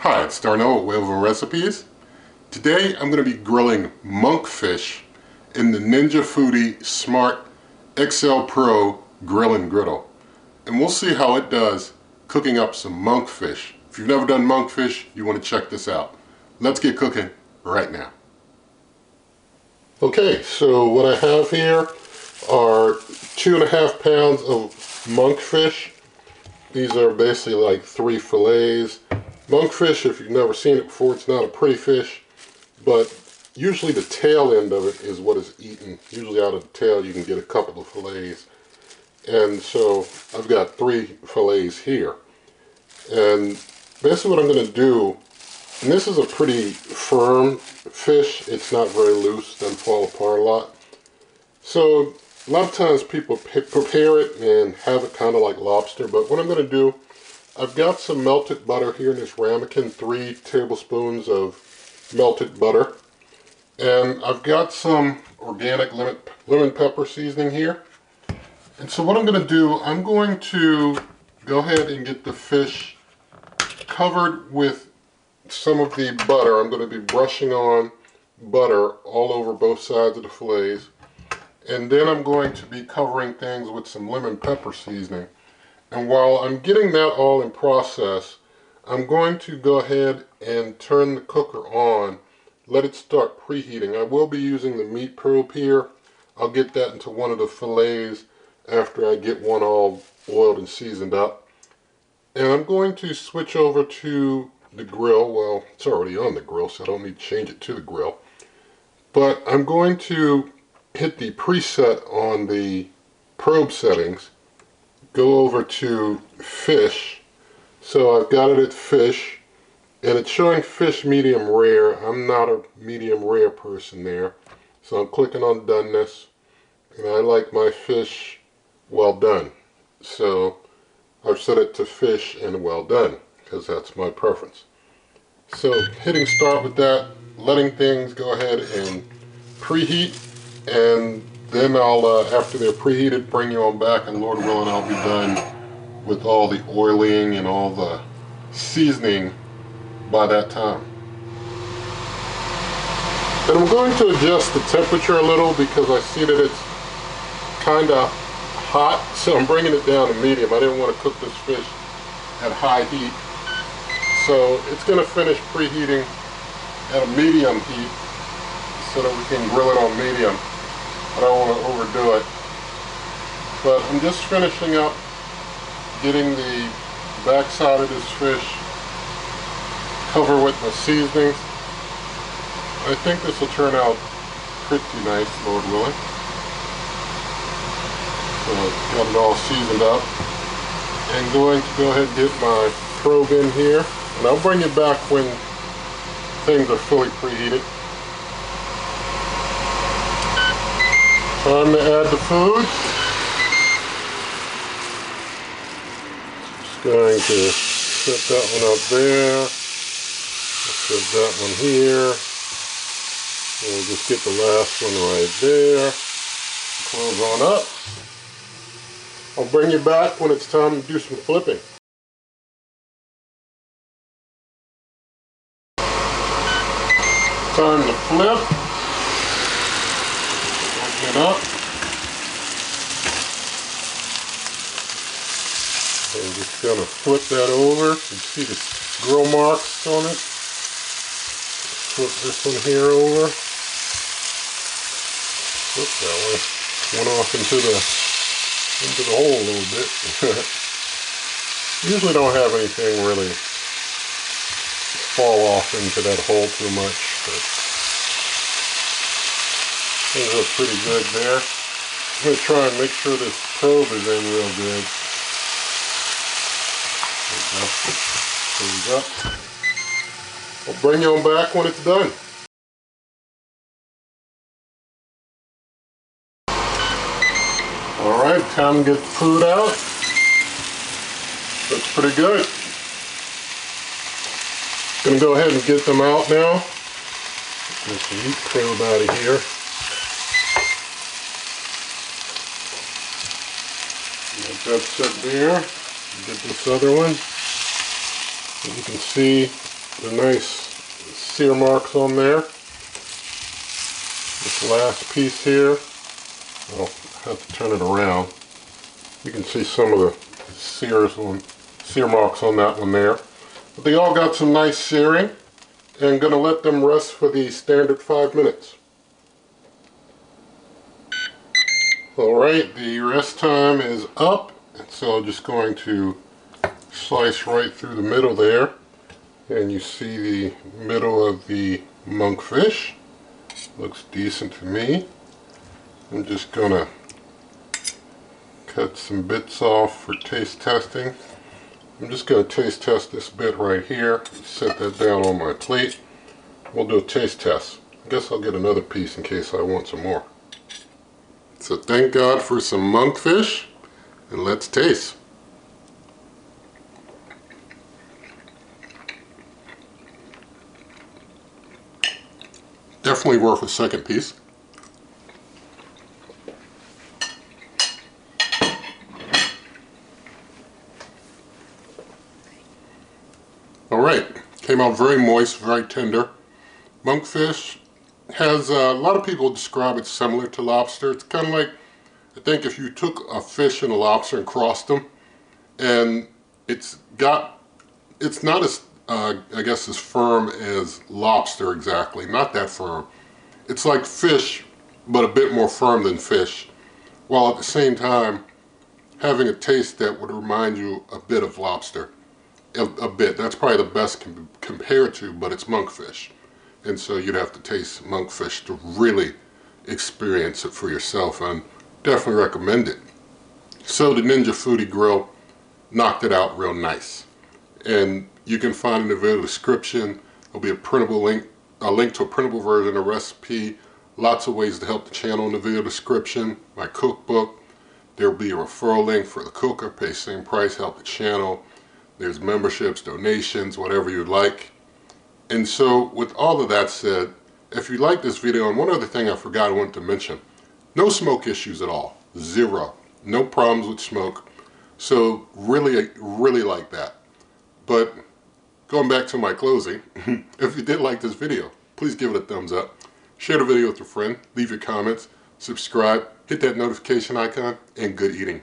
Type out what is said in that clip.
Hi, it's Darnell at Whale Recipes. Today I'm going to be grilling monkfish in the Ninja Foodi Smart XL Pro Grill and Griddle. And we'll see how it does cooking up some monkfish. If you've never done monkfish, you want to check this out. Let's get cooking right now. Okay, so what I have here are 2.5 pounds of monkfish. These are basically like 3 fillets. Monkfish, if you've never seen it before, it's not a pretty fish, but usually the tail end of it is what is eaten. Usually out of the tail you can get a couple of fillets. And so I've got 3 fillets here. And basically what I'm going to do, and this is a pretty firm fish, it's not very loose, doesn't fall apart a lot. So a lot of times people prepare it and have it kind of like lobster, but what I'm going to do, I've got some melted butter here in this ramekin, 3 tablespoons of melted butter. And I've got some organic lemon pepper seasoning here. And so what I'm going to do, I'm going to go ahead and get the fish covered with some of the butter. I'm going to be brushing on butter all over both sides of the fillets. And then I'm going to be covering things with some lemon pepper seasoning. And while I'm getting that all in process, I'm going to go ahead and turn the cooker on, let it start preheating. I will be using the meat probe here. I'll get that into one of the fillets after I get one all oiled and seasoned up. And I'm going to switch over to the grill. Well, it's already on the grill, so I don't need to change it to the grill. But I'm going to hit the preset on the probe settings, go over to fish. So I've got it at fish, and it's showing fish medium rare. I'm not a medium rare person there, so I'm clicking on doneness, and I like my fish well done. So I've set it to fish and well done because that's my preference. So hitting start with that, letting things go ahead and preheat, and then I'll, after they're preheated, bring you on back, and Lord willing, I'll be done with all the oiling and all the seasoning by that time. And I'm going to adjust the temperature a little because I see that it's kind of hot, so I'm bringing it down to medium. I didn't want to cook this fish at high heat. So it's going to finish preheating at a medium heat so that we can grill it on medium. I don't want to overdo it. But I'm just finishing up getting the backside of this fish covered with my seasonings. I think this will turn out pretty nice, Lord willing. So got it all seasoned up. And going to go ahead and get my probe in here. And I'll bring it back when things are fully preheated. Time to add the food. Just going to set that one up there. Set that one here. We'll just get the last one right there. Close on up. I'll bring you back when it's time to do some flipping. Time to flip. Open it up. I'm just going to flip that over. You can see the grill marks on it. Flip this one here over. Oops, that one went off into the hole a little bit. Usually don't have anything really fall off into that hole too much, but things look pretty good there. I'm going to try and make sure this probe is in real good. There we go. I'll bring you on back when it's done. Alright, time to get the food out. Looks pretty good. Gonna go ahead and get them out now. Get the meat probe out of here. Let that sit there. Get this other one. As you can see, the nice sear marks on there. This last piece here, I'll have to turn it around. You can see some of the sear marks on that one there. But they all got some nice searing, and I'm going to let them rest for the standard 5 minutes. Alright, the rest time is up, and so I'm just going to slice right through the middle there, and you see the middle of the monkfish. Looks decent to me. I'm just going to cut some bits off for taste testing. I'm just going to taste test this bit right here. Set that down on my plate. We'll do a taste test. I guess I'll get another piece in case I want some more. So thank God for some monkfish, and let's taste. Definitely worth a second piece. Alright, came out very moist, very tender. Monkfish has, a lot of people describe it similar to lobster. It's kind of like, I think if you took a fish and a lobster and crossed them, and it's not as, I guess, as firm as lobster exactly, not that firm. It's like fish, but a bit more firm than fish, while at the same time having a taste that would remind you a bit of lobster. A bit, that's probably the best compared to, but it's monkfish. And so you'd have to taste monkfish to really experience it for yourself, and definitely recommend it. So the Ninja Foodi Grill knocked it out real nice. And you can find in the video description, there'll be a printable link, a link to a printable version, a recipe, lots of ways to help the channel in the video description, my cookbook. There'll be a referral link for the cooker, pay same price, help the channel. There's memberships, donations, whatever you'd like. And so with all of that said, if you like this video, and one other thing I forgot I wanted to mention, no smoke issues at all, zero, no problems with smoke. So really, really like that. But going back to my closing, if you did like this video, please give it a thumbs up, share the video with a friend, leave your comments, subscribe, hit that notification icon, and good eating.